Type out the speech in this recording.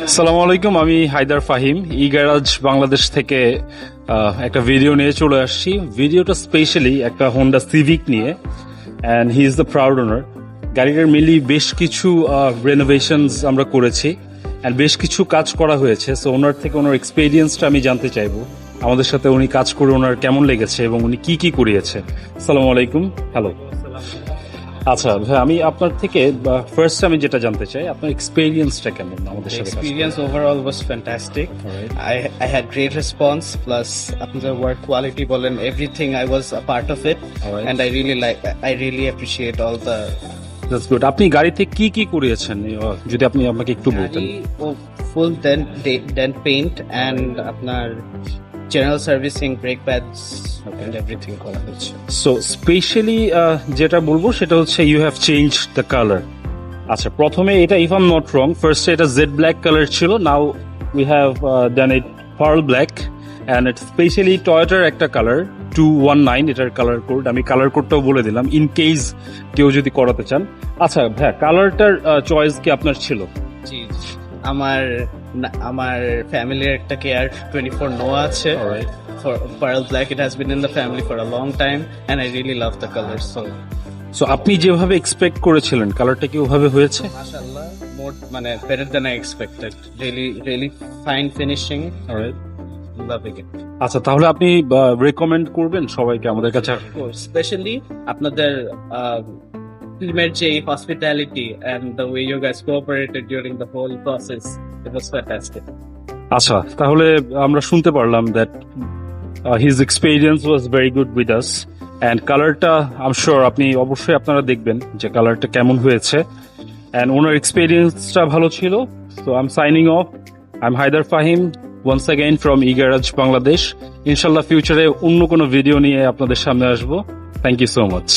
আসসালামু আলাইকুম, আমি হায়দার ফাহিম ই গ্যারাজ বাংলাদেশ থেকে একটা ভিডিও নিয়ে চলে আসছি। ভিডিওটা স্পেশালি একটা হোন্ডা সিভিক নিয়ে, and he is the proud owner. গাড়িটার মিলি বেশ কিছু রেনোভেশনস আমরা করেছি অ্যান্ড বেশ কিছু কাজ করা হয়েছে। সো ওনার থেকে ওনার এক্সপিরিয়েন্সটা আমি জানতে চাইবো, আমাদের সাথে উনি কাজ করে ওনার কেমন লেগেছে এবং উনি কি কি করিয়েছে। আসসালামু আলাইকুম। হ্যালো। আচ্ছা ভাই, আমি আপনার থেকে ফার্স্ট আমি যেটা জানতে চাই, আপনার এক্সপেরিয়েন্সটা কেমন আমাদের The সাথে কাজ করে? experience overall was fantastic. Alright. I had great response. Plus, the work quality, and everything. I was a part of it, Alright. and I really appreciate all the. That's good. আপনি গাড়িতে কি কি করিয়েছেন যদি আপনি আমাকে একটু বলতেন। Full dent paint and আপনার general servicing, brake pads, and everything. So specially যেটা বলবো সেটা হচ্ছে you have change the colour. আচ্ছা, প্রথমে এটা ইফ আম নট রং, ফার্স্টে এটা জেড ব্ল্যাক কালার ছিল, now we have done it pearl black and it specially টয়োটার একটা কালার 219, এটার কালার কোড। আমি কালার কোডটাও বলে দিলাম ইন কেস কেউ যদি করাতে চান। আচ্ছা হ্যাঁ, কালারটার চয়েস কি আপনার ছিল? জি, আমার ফ্যামিলির একটা কেয়ার 24 নোয়া আছে। Alright. For pearl black, it has been in the family for a long time, and I really love the color. So আপনি যেভাবে এক্সপেক্ট করেছিলেন কালারটা কি ওভাবে হয়েছে? Mashallah, more better than I expected. Really fine finishing. Alright. Loving it. আচ্ছা, তাহলে আপনি রেকমেন্ড করবেন সবাইকে আমাদের কাছে? Especially আপনাদের teamer যে hospitality and the way you guys cooperated during the whole process, it was fantastic. আচ্ছা, তাহলে আমরা শুনতে পারলাম that his experience was very good with us, and কালারটা আই এম শিওর আপনি অবশ্যই আপনারা দেখবেন যে কালারটা কেমন হয়েছে, অ্যান্ড ওনার এক্সপিরিয়েন্সটা ভালো ছিল। So I am signing off. I am Haidar Fahim once again from E garage Bangladesh. ইনশাল্লাহ ফিউচারে অন্য কোনো ভিডিও নিয়ে আপনাদের সামনে আসবো। Thank you so much.